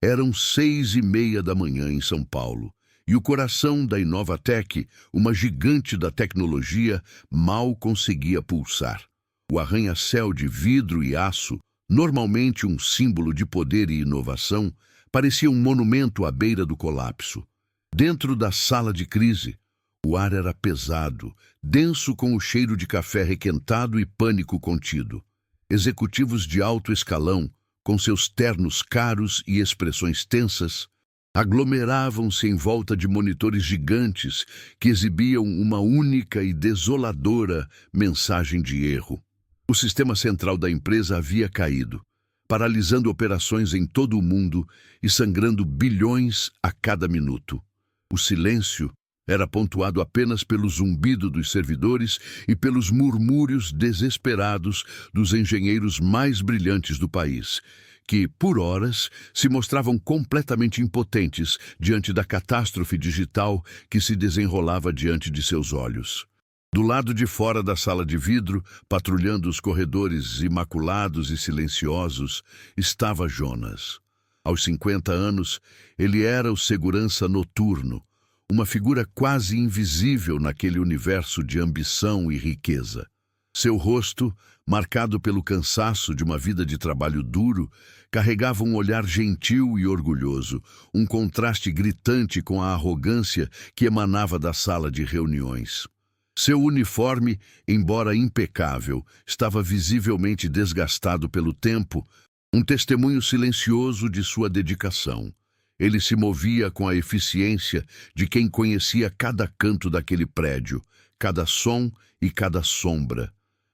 Eram 6:30 da manhã em São Paulo, e o coração da Inovatec, uma gigante da tecnologia, mal conseguia pulsar. O arranha-céu de vidro e aço, normalmente um símbolo de poder e inovação, parecia um monumento à beira do colapso. Dentro da sala de crise, o ar era pesado, denso com o cheiro de café requentado e pânico contido. Executivos de alto escalão, com seus ternos caros e expressões tensas, aglomeravam-se em volta de monitores gigantes que exibiam uma única e desoladora mensagem de erro. O sistema central da empresa havia caído, paralisando operações em todo o mundo e sangrando bilhões a cada minuto. O silêncio era pontuado apenas pelo zumbido dos servidores e pelos murmúrios desesperados dos engenheiros mais brilhantes do país, que, por horas, se mostravam completamente impotentes diante da catástrofe digital que se desenrolava diante de seus olhos. Do lado de fora da sala de vidro, patrulhando os corredores imaculados e silenciosos, estava Jonas. Aos 50 anos, ele era o segurança noturno, uma figura quase invisível naquele universo de ambição e riqueza. Seu rosto, marcado pelo cansaço de uma vida de trabalho duro, carregava um olhar gentil e orgulhoso, um contraste gritante com a arrogância que emanava da sala de reuniões. Seu uniforme, embora impecável, estava visivelmente desgastado pelo tempo, um testemunho silencioso de sua dedicação. Ele se movia com a eficiência de quem conhecia cada canto daquele prédio, cada som e cada sombra,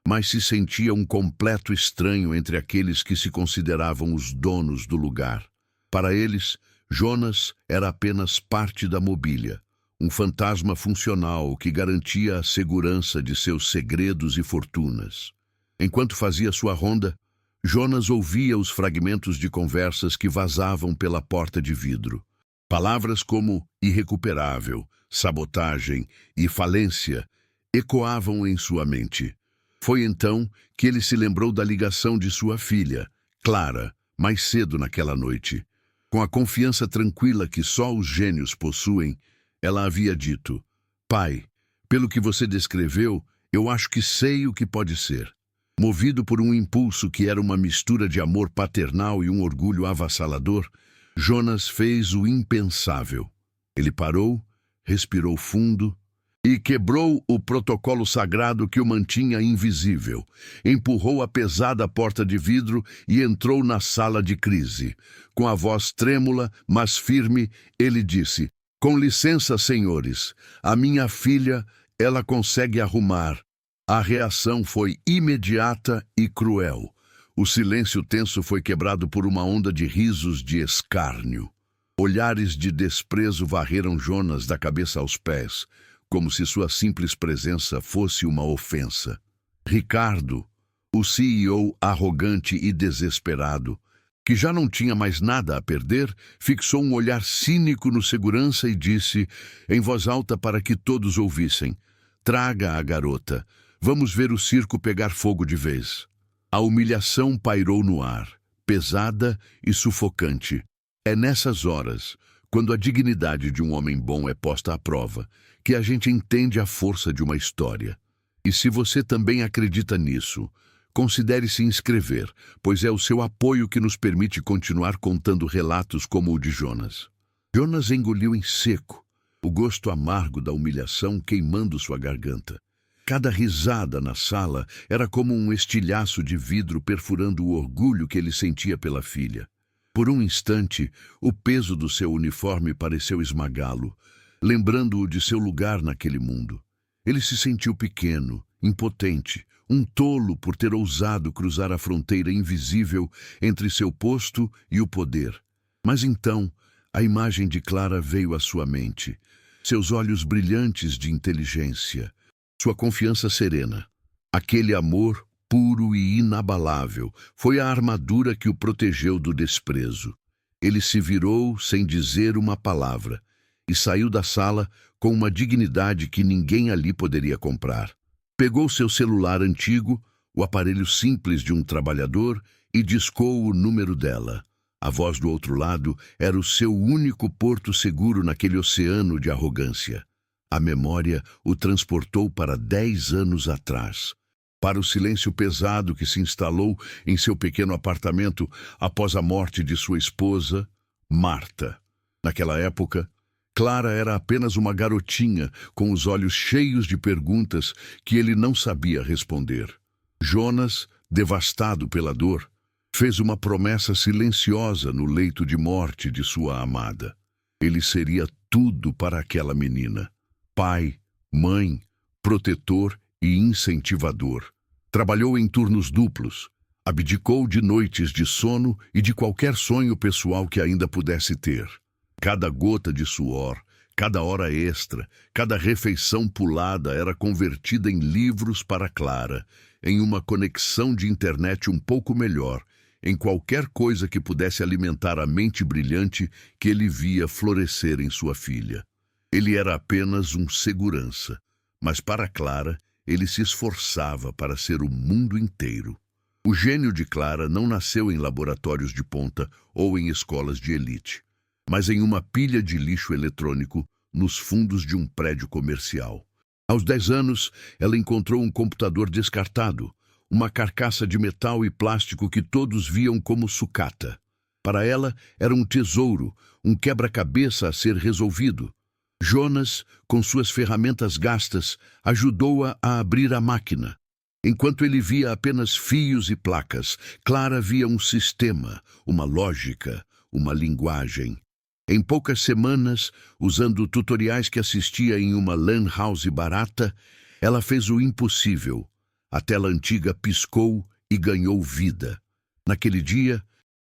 mas se sentia um completo estranho entre aqueles que se consideravam os donos do lugar. Para eles, Jonas era apenas parte da mobília, um fantasma funcional que garantia a segurança de seus segredos e fortunas. Enquanto fazia sua ronda, Jonas ouvia os fragmentos de conversas que vazavam pela porta de vidro. Palavras como irrecuperável, sabotagem e falência ecoavam em sua mente. Foi então que ele se lembrou da ligação de sua filha, Clara, mais cedo naquela noite. Com a confiança tranquila que só os gênios possuem, ela havia dito: "Pai, pelo que você descreveu, eu acho que sei o que pode ser." Movido por um impulso que era uma mistura de amor paternal e um orgulho avassalador, Jonas fez o impensável. Ele parou, respirou fundo e quebrou o protocolo sagrado que o mantinha invisível. Empurrou a pesada porta de vidro e entrou na sala de crise. Com a voz trêmula, mas firme, ele disse: "Com licença, senhores, a minha filha, ela consegue arrumar." A reação foi imediata e cruel. O silêncio tenso foi quebrado por uma onda de risos de escárnio. Olhares de desprezo varreram Jonas da cabeça aos pés, como se sua simples presença fosse uma ofensa. Ricardo, o CEO arrogante e desesperado, que já não tinha mais nada a perder, fixou um olhar cínico no segurança e disse, em voz alta para que todos ouvissem: "Traga a garota. Vamos ver o circo pegar fogo de vez." A humilhação pairou no ar, pesada e sufocante. É nessas horas, quando a dignidade de um homem bom é posta à prova, que a gente entende a força de uma história. E se você também acredita nisso, considere se inscrever, pois é o seu apoio que nos permite continuar contando relatos como o de Jonas. Jonas engoliu em seco, o gosto amargo da humilhação queimando sua garganta. Cada risada na sala era como um estilhaço de vidro perfurando o orgulho que ele sentia pela filha. Por um instante, o peso do seu uniforme pareceu esmagá-lo, lembrando-o de seu lugar naquele mundo. Ele se sentiu pequeno, impotente, um tolo por ter ousado cruzar a fronteira invisível entre seu posto e o poder. Mas então, a imagem de Clara veio à sua mente, seus olhos brilhantes de inteligência, sua confiança serena. Aquele amor puro e inabalável foi a armadura que o protegeu do desprezo. Ele se virou sem dizer uma palavra e saiu da sala com uma dignidade que ninguém ali poderia comprar. Pegou seu celular antigo, o aparelho simples de um trabalhador, e discou o número dela. A voz do outro lado era o seu único porto seguro naquele oceano de arrogância. A memória o transportou para 10 anos atrás, para o silêncio pesado que se instalou em seu pequeno apartamento após a morte de sua esposa, Marta. Naquela época, Clara era apenas uma garotinha com os olhos cheios de perguntas que ele não sabia responder. Jonas, devastado pela dor, fez uma promessa silenciosa no leito de morte de sua amada. Ele seria tudo para aquela menina: pai, mãe, protetor e incentivador. Trabalhou em turnos duplos, abdicou de noites de sono e de qualquer sonho pessoal que ainda pudesse ter. Cada gota de suor, cada hora extra, cada refeição pulada era convertida em livros para Clara, em uma conexão de internet um pouco melhor, em qualquer coisa que pudesse alimentar a mente brilhante que ele via florescer em sua filha. Ele era apenas um segurança, mas para Clara, ele se esforçava para ser o mundo inteiro. O gênio de Clara não nasceu em laboratórios de ponta ou em escolas de elite, mas em uma pilha de lixo eletrônico nos fundos de um prédio comercial. Aos 10 anos, ela encontrou um computador descartado, uma carcaça de metal e plástico que todos viam como sucata. Para ela, era um tesouro, um quebra-cabeça a ser resolvido. Jonas, com suas ferramentas gastas, ajudou-a a abrir a máquina. Enquanto ele via apenas fios e placas, Clara via um sistema, uma lógica, uma linguagem. Em poucas semanas, usando tutoriais que assistia em uma LAN house barata, ela fez o impossível. A tela antiga piscou e ganhou vida. Naquele dia,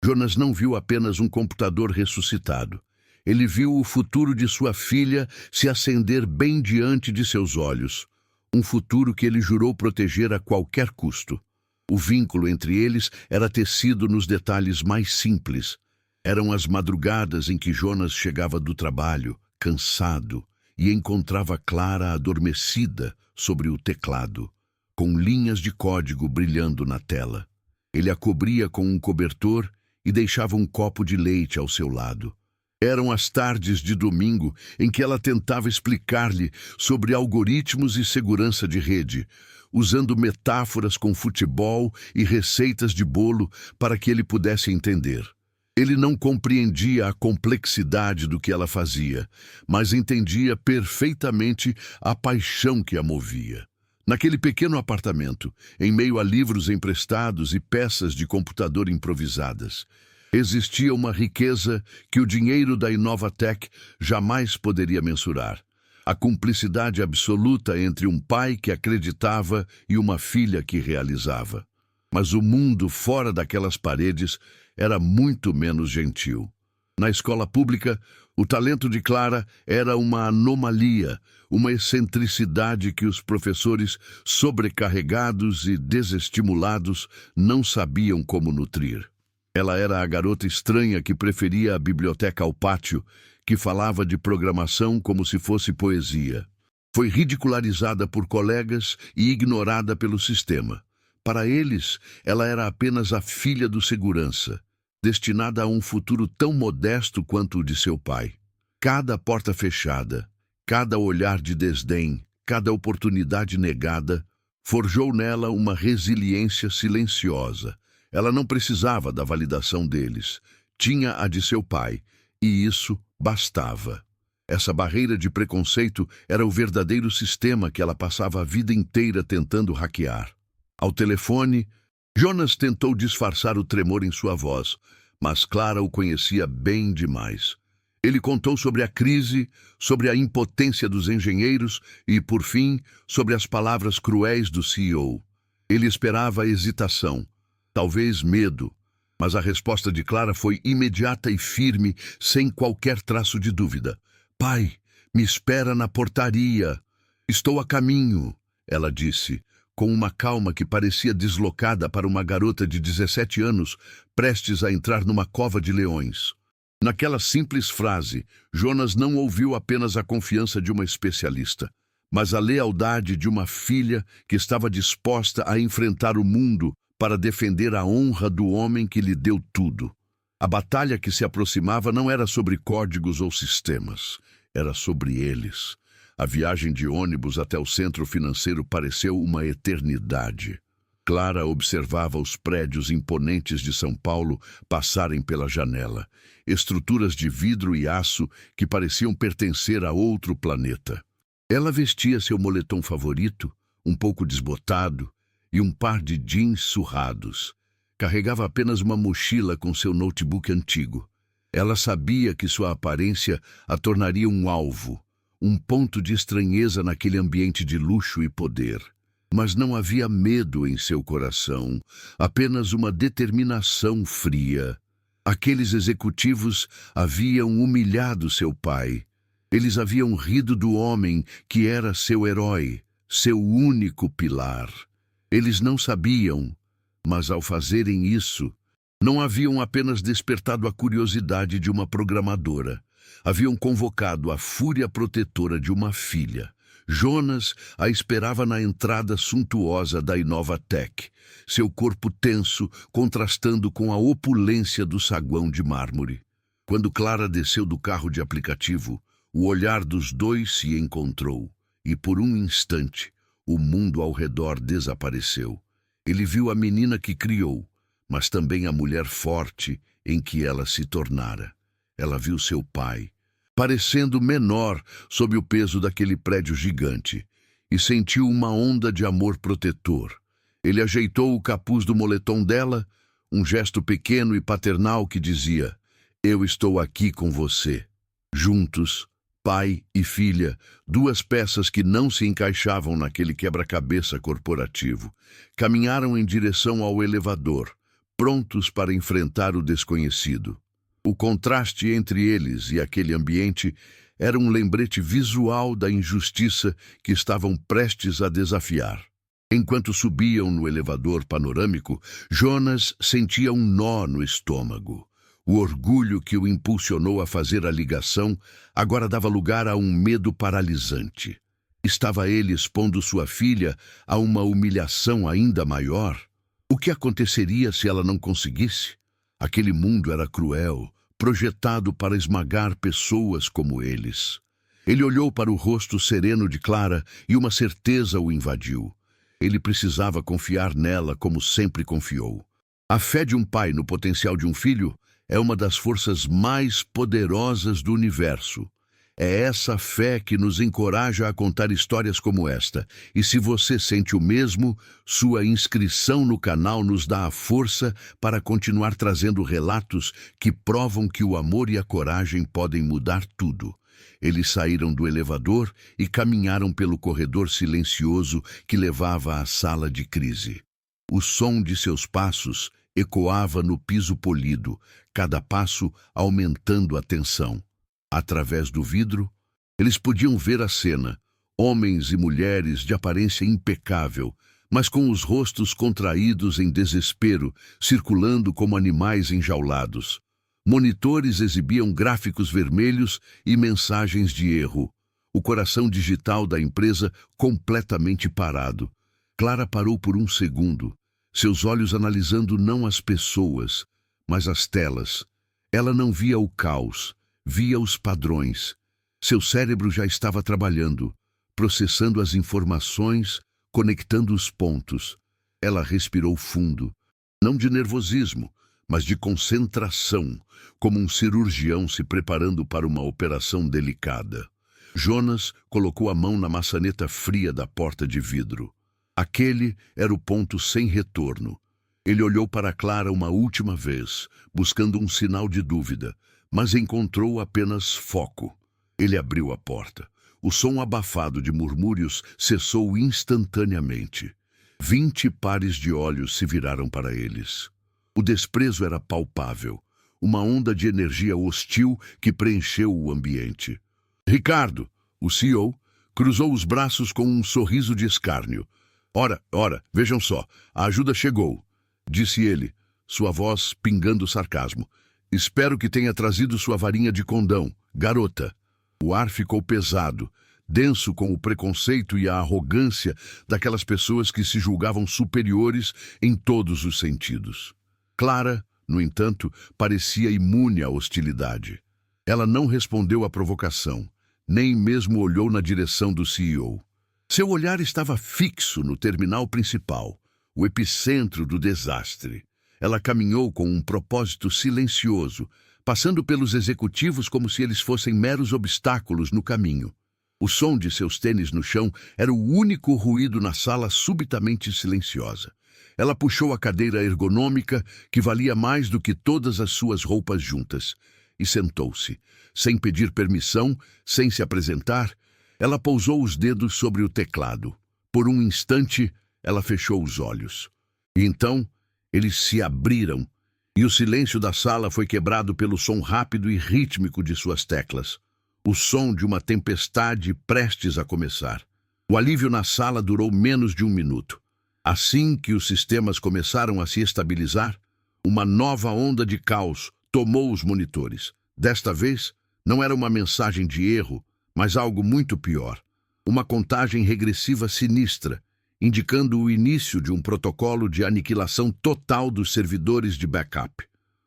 Jonas não viu apenas um computador ressuscitado. Ele viu o futuro de sua filha se acender bem diante de seus olhos. Um futuro que ele jurou proteger a qualquer custo. O vínculo entre eles era tecido nos detalhes mais simples. Eram as madrugadas em que Jonas chegava do trabalho, cansado, e encontrava Clara adormecida sobre o teclado, com linhas de código brilhando na tela. Ele a cobria com um cobertor e deixava um copo de leite ao seu lado. Eram as tardes de domingo em que ela tentava explicar-lhe sobre algoritmos e segurança de rede, usando metáforas com futebol e receitas de bolo para que ele pudesse entender. Ele não compreendia a complexidade do que ela fazia, mas entendia perfeitamente a paixão que a movia. Naquele pequeno apartamento, em meio a livros emprestados e peças de computador improvisadas, existia uma riqueza que o dinheiro da Inovatec jamais poderia mensurar. A cumplicidade absoluta entre um pai que acreditava e uma filha que realizava. Mas o mundo fora daquelas paredes era muito menos gentil. Na escola pública, o talento de Clara era uma anomalia, uma excentricidade que os professores, sobrecarregados e desestimulados, não sabiam como nutrir. Ela era a garota estranha que preferia a biblioteca ao pátio, que falava de programação como se fosse poesia. Foi ridicularizada por colegas e ignorada pelo sistema. Para eles, ela era apenas a filha do segurança, destinada a um futuro tão modesto quanto o de seu pai. Cada porta fechada, cada olhar de desdém, cada oportunidade negada, forjou nela uma resiliência silenciosa. Ela não precisava da validação deles, tinha a de seu pai, e isso bastava. Essa barreira de preconceito era o verdadeiro sistema que ela passava a vida inteira tentando hackear. Ao telefone, Jonas tentou disfarçar o tremor em sua voz, mas Clara o conhecia bem demais. Ele contou sobre a crise, sobre a impotência dos engenheiros e, por fim, sobre as palavras cruéis do CEO. Ele esperava hesitação, talvez medo, mas a resposta de Clara foi imediata e firme, sem qualquer traço de dúvida. "Pai, me espera na portaria. Estou a caminho", ela disse, com uma calma que parecia deslocada para uma garota de 17 anos, prestes a entrar numa cova de leões. Naquela simples frase, Jonas não ouviu apenas a confiança de uma especialista, mas a lealdade de uma filha que estava disposta a enfrentar o mundo para defender a honra do homem que lhe deu tudo. A batalha que se aproximava não era sobre códigos ou sistemas, era sobre eles. A viagem de ônibus até o centro financeiro pareceu uma eternidade. Clara observava os prédios imponentes de São Paulo passarem pela janela, estruturas de vidro e aço que pareciam pertencer a outro planeta. Ela vestia seu moletom favorito, um pouco desbotado, e um par de jeans surrados. Carregava apenas uma mochila com seu notebook antigo. Ela sabia que sua aparência a tornaria um alvo, um ponto de estranheza naquele ambiente de luxo e poder. Mas não havia medo em seu coração, apenas uma determinação fria. Aqueles executivos haviam humilhado seu pai. Eles haviam rido do homem que era seu herói, seu único pilar. Eles não sabiam, mas ao fazerem isso, não haviam apenas despertado a curiosidade de uma programadora. Haviam convocado a fúria protetora de uma filha. Jonas a esperava na entrada suntuosa da Inovatec, seu corpo tenso contrastando com a opulência do saguão de mármore. Quando Clara desceu do carro de aplicativo, o olhar dos dois se encontrou, e por um instante, o mundo ao redor desapareceu. Ele viu a menina que criou, mas também a mulher forte em que ela se tornara. Ela viu seu pai, parecendo menor sob o peso daquele prédio gigante, e sentiu uma onda de amor protetor. Ele ajeitou o capuz do moletom dela, um gesto pequeno e paternal que dizia: "Eu estou aqui com você." Juntos, pai e filha, duas peças que não se encaixavam naquele quebra-cabeça corporativo, caminharam em direção ao elevador, prontos para enfrentar o desconhecido. O contraste entre eles e aquele ambiente era um lembrete visual da injustiça que estavam prestes a desafiar. Enquanto subiam no elevador panorâmico, Jonas sentia um nó no estômago. O orgulho que o impulsionou a fazer a ligação agora dava lugar a um medo paralisante. Estava ele expondo sua filha a uma humilhação ainda maior? O que aconteceria se ela não conseguisse? Aquele mundo era cruel, projetado para esmagar pessoas como eles. Ele olhou para o rosto sereno de Clara e uma certeza o invadiu. Ele precisava confiar nela como sempre confiou. A fé de um pai no potencial de um filho é uma das forças mais poderosas do universo. É essa fé que nos encoraja a contar histórias como esta. E se você sente o mesmo, sua inscrição no canal nos dá a força para continuar trazendo relatos que provam que o amor e a coragem podem mudar tudo. Eles saíram do elevador e caminharam pelo corredor silencioso que levava à sala de crise. O som de seus passos ecoava no piso polido, cada passo aumentando a tensão. Através do vidro, eles podiam ver a cena, homens e mulheres de aparência impecável, mas com os rostos contraídos em desespero, circulando como animais enjaulados. Monitores exibiam gráficos vermelhos e mensagens de erro. O coração digital da empresa completamente parado. Clara parou por um segundo, seus olhos analisando não as pessoas, mas as telas. Ela não via o caos, via os padrões. Seu cérebro já estava trabalhando, processando as informações, conectando os pontos. Ela respirou fundo, não de nervosismo, mas de concentração, como um cirurgião se preparando para uma operação delicada. Jonas colocou a mão na maçaneta fria da porta de vidro. Aquele era o ponto sem retorno. Ele olhou para Clara uma última vez, buscando um sinal de dúvida, mas encontrou apenas foco. Ele abriu a porta. O som abafado de murmúrios cessou instantaneamente. 20 pares de olhos se viraram para eles. O desprezo era palpável, uma onda de energia hostil que preencheu o ambiente. Ricardo, o CEO, cruzou os braços com um sorriso de escárnio. Ora, vejam só, a ajuda chegou, disse ele, sua voz pingando sarcasmo. Espero que tenha trazido sua varinha de condão, garota. O ar ficou pesado, denso com o preconceito e a arrogância daquelas pessoas que se julgavam superiores em todos os sentidos. Clara no entanto, parecia imune à hostilidade. Ela não respondeu à provocação, nem mesmo olhou na direção do CEO. Seu olhar estava fixo no terminal principal, o epicentro do desastre. Ela caminhou com um propósito silencioso, passando pelos executivos como se eles fossem meros obstáculos no caminho. O som de seus tênis no chão era o único ruído na sala subitamente silenciosa. Ela puxou a cadeira ergonômica, que valia mais do que todas as suas roupas juntas, e sentou-se. Sem pedir permissão, sem se apresentar, ela pousou os dedos sobre o teclado. Por um instante, ela fechou os olhos. E então, eles se abriram, e o silêncio da sala foi quebrado pelo som rápido e rítmico de suas teclas. O som de uma tempestade prestes a começar. O alívio na sala durou menos de 1 minuto. Assim que os sistemas começaram a se estabilizar, uma nova onda de caos tomou os monitores. Desta vez, não era uma mensagem de erro, mas algo muito pior. Uma contagem regressiva sinistra, indicando o início de um protocolo de aniquilação total dos servidores de backup.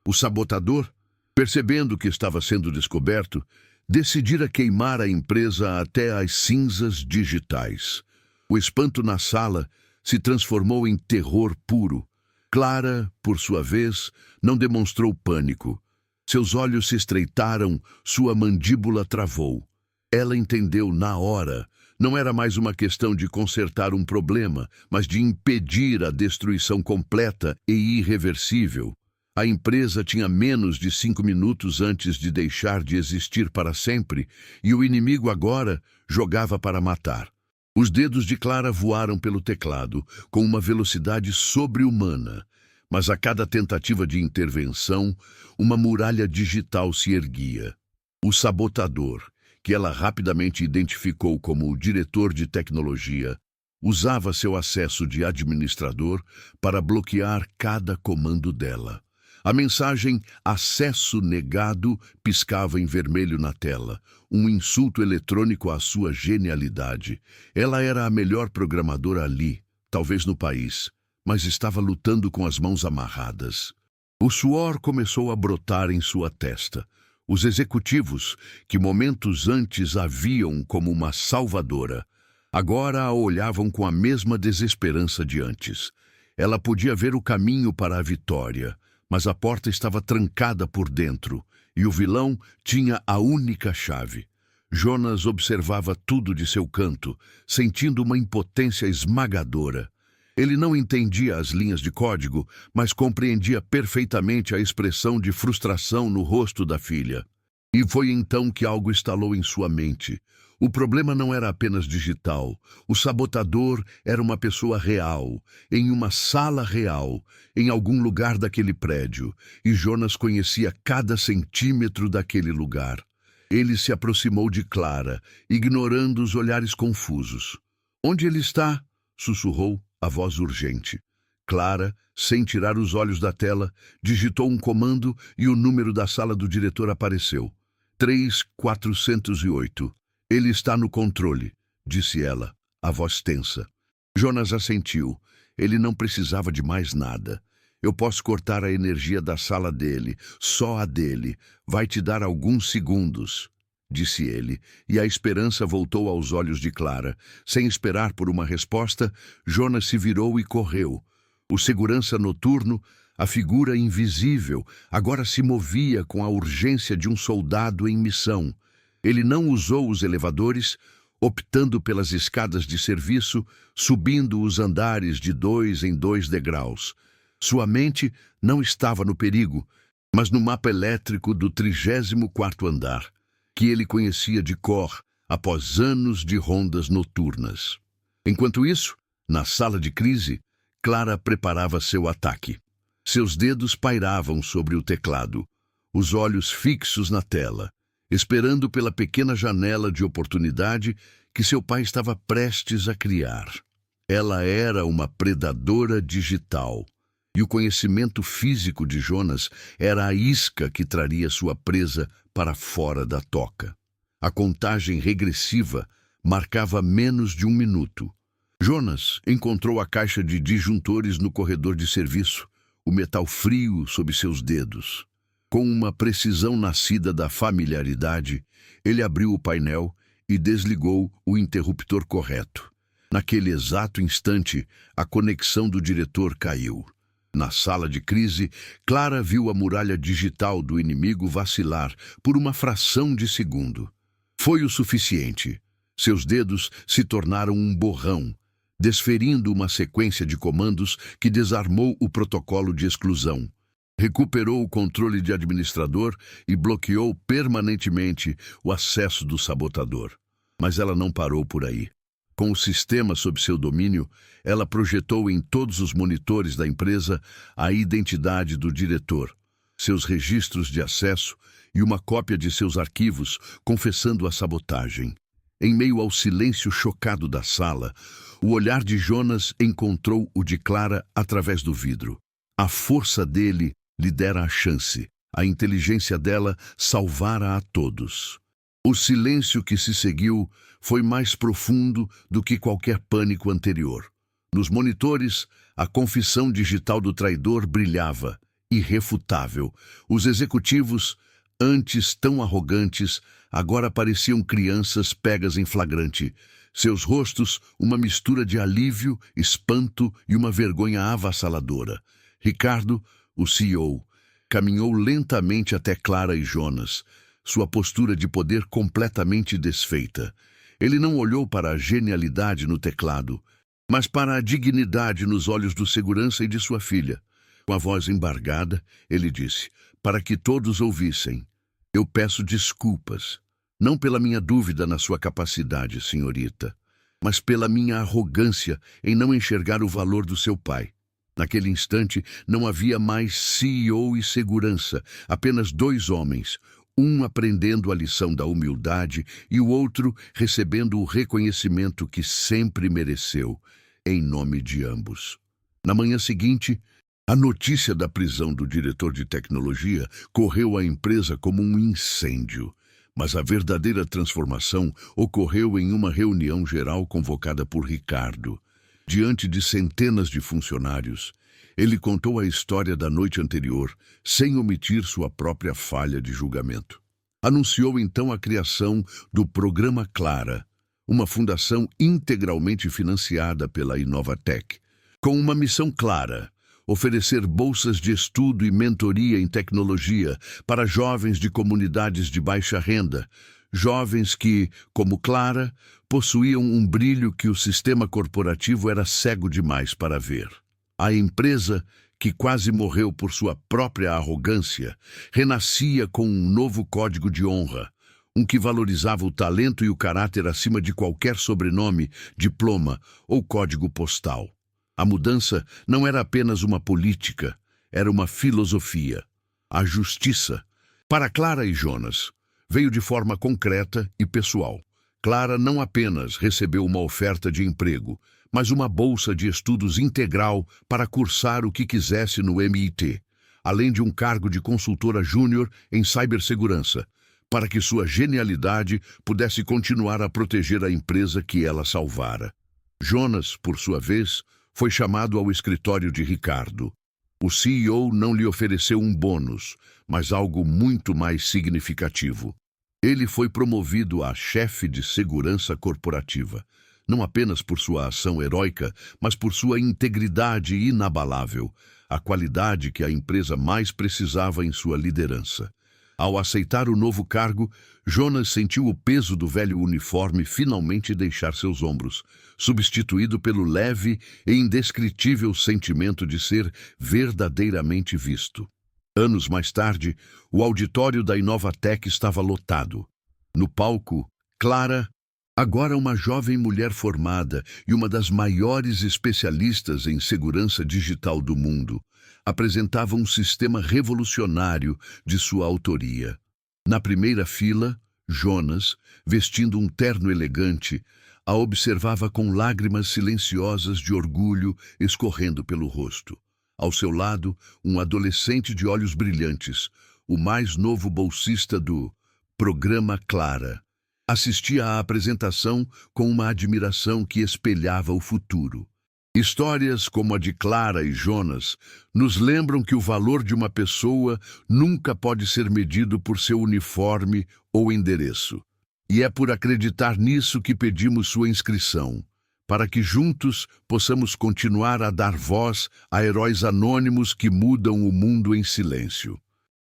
O sabotador, percebendo que estava sendo descoberto, decidira queimar a empresa até as cinzas digitais. O espanto na sala se transformou em terror puro. Clara, por sua vez, não demonstrou pânico. Seus olhos se estreitaram, sua mandíbula travou. Ela entendeu na hora. Não era mais uma questão de consertar um problema, mas de impedir a destruição completa e irreversível. A empresa tinha menos de 5 minutos antes de deixar de existir para sempre, e o inimigo agora jogava para matar. Os dedos de Clara voaram pelo teclado, com uma velocidade sobre-humana, mas a cada tentativa de intervenção, uma muralha digital se erguia. O sabotador, que ela rapidamente identificou como o diretor de tecnologia, usava seu acesso de administrador para bloquear cada comando dela. A mensagem "acesso negado" piscava em vermelho na tela, um insulto eletrônico à sua genialidade. Ela era a melhor programadora ali, talvez no país, mas estava lutando com as mãos amarradas. O suor começou a brotar em sua testa. Os executivos, que momentos antes a viam como uma salvadora, agora a olhavam com a mesma desesperança de antes. Ela podia ver o caminho para a vitória, mas a porta estava trancada por dentro, e o vilão tinha a única chave. Jonas observava tudo de seu canto, sentindo uma impotência esmagadora. Ele não entendia as linhas de código, mas compreendia perfeitamente a expressão de frustração no rosto da filha. E foi então que algo estalou em sua mente. O problema não era apenas digital. O sabotador era uma pessoa real, em uma sala real, em algum lugar daquele prédio, e Jonas conhecia cada centímetro daquele lugar. Ele se aproximou de Clara, ignorando os olhares confusos. "Onde ele está?" sussurrou a voz urgente. Clara, sem tirar os olhos da tela, digitou um comando e o número da sala do diretor apareceu. 3408. "Ele está no controle", disse ela, a voz tensa. Jonas assentiu. Ele não precisava de mais nada. "Eu posso cortar a energia da sala dele, só a dele. Vai te dar alguns segundos", disse ele, e a esperança voltou aos olhos de Clara. Sem esperar por uma resposta, Jonas se virou e correu. O segurança noturno, a figura invisível, agora se movia com a urgência de um soldado em missão. Ele não usou os elevadores, optando pelas escadas de serviço, subindo os andares de 2 em 2 degraus. Sua mente não estava no perigo, mas no mapa elétrico do 34º andar, que ele conhecia de cor após anos de rondas noturnas. Enquanto isso, na sala de crise, Clara preparava seu ataque. Seus dedos pairavam sobre o teclado, os olhos fixos na tela, esperando pela pequena janela de oportunidade que seu pai estava prestes a criar. Ela era uma predadora digital, e o conhecimento físico de Jonas era a isca que traria sua presa para fora da toca. A contagem regressiva marcava menos de 1 minuto. Jonas encontrou a caixa de disjuntores no corredor de serviço, o metal frio sob seus dedos. Com uma precisão nascida da familiaridade, ele abriu o painel e desligou o interruptor correto. Naquele exato instante, a conexão do diretor caiu. Na sala de crise, Clara viu a muralha digital do inimigo vacilar por uma fração de segundo. Foi o suficiente. Seus dedos se tornaram um borrão, desferindo uma sequência de comandos que desarmou o protocolo de exclusão. Recuperou o controle de administrador e bloqueou permanentemente o acesso do sabotador. Mas ela não parou por aí. Com o sistema sob seu domínio, ela projetou em todos os monitores da empresa a identidade do diretor, seus registros de acesso e uma cópia de seus arquivos confessando a sabotagem. Em meio ao silêncio chocado da sala, o olhar de Jonas encontrou o de Clara através do vidro. A força dele lhe dera a chance, a inteligência dela salvara a todos. O silêncio que se seguiu foi mais profundo do que qualquer pânico anterior. Nos monitores, a confissão digital do traidor brilhava, irrefutável. Os executivos, antes tão arrogantes, agora pareciam crianças pegas em flagrante. Seus rostos, uma mistura de alívio, espanto e uma vergonha avassaladora. Ricardo, o CEO, caminhou lentamente até Clara e Jonas, sua postura de poder completamente desfeita. Ele não olhou para a genialidade no teclado, mas para a dignidade nos olhos do segurança e de sua filha. Com a voz embargada, ele disse, para que todos ouvissem: eu peço desculpas, não pela minha dúvida na sua capacidade, senhorita, mas pela minha arrogância em não enxergar o valor do seu pai. Naquele instante, não havia mais CEO e segurança, apenas dois homens, um aprendendo a lição da humildade e o outro recebendo o reconhecimento que sempre mereceu, em nome de ambos. Na manhã seguinte, a notícia da prisão do diretor de tecnologia correu à empresa como um incêndio, mas a verdadeira transformação ocorreu em uma reunião geral convocada por Ricardo. Diante de centenas de funcionários, ele contou a história da noite anterior, sem omitir sua própria falha de julgamento. Anunciou então a criação do Programa Clara, uma fundação integralmente financiada pela Inovatec, com uma missão clara: oferecer bolsas de estudo e mentoria em tecnologia para jovens de comunidades de baixa renda, jovens que, como Clara, possuíam um brilho que o sistema corporativo era cego demais para ver. A empresa, que quase morreu por sua própria arrogância, renascia com um novo código de honra, um que valorizava o talento e o caráter acima de qualquer sobrenome, diploma ou código postal. A mudança não era apenas uma política, era uma filosofia. A justiça, para Clara e Jonas, veio de forma concreta e pessoal. Clara não apenas recebeu uma oferta de emprego, mas uma bolsa de estudos integral para cursar o que quisesse no MIT, além de um cargo de consultora júnior em cibersegurança, para que sua genialidade pudesse continuar a proteger a empresa que ela salvara. Jonas, por sua vez, foi chamado ao escritório de Ricardo. O CEO não lhe ofereceu um bônus, mas algo muito mais significativo. Ele foi promovido a chefe de segurança corporativa, não apenas por sua ação heróica, mas por sua integridade inabalável, a qualidade que a empresa mais precisava em sua liderança. Ao aceitar o novo cargo, Jonas sentiu o peso do velho uniforme finalmente deixar seus ombros, substituído pelo leve e indescritível sentimento de ser verdadeiramente visto. Anos mais tarde, o auditório da Inovatec estava lotado. No palco, Clara, agora uma jovem mulher formada e uma das maiores especialistas em segurança digital do mundo, apresentava um sistema revolucionário de sua autoria. Na primeira fila, Jonas, vestindo um terno elegante, a observava com lágrimas silenciosas de orgulho escorrendo pelo rosto. Ao seu lado, um adolescente de olhos brilhantes, o mais novo bolsista do Programa Clara, assistia à apresentação com uma admiração que espelhava o futuro. Histórias como a de Clara e Jonas nos lembram que o valor de uma pessoa nunca pode ser medido por seu uniforme ou endereço. E é por acreditar nisso que pedimos sua inscrição, para que juntos possamos continuar a dar voz a heróis anônimos que mudam o mundo em silêncio.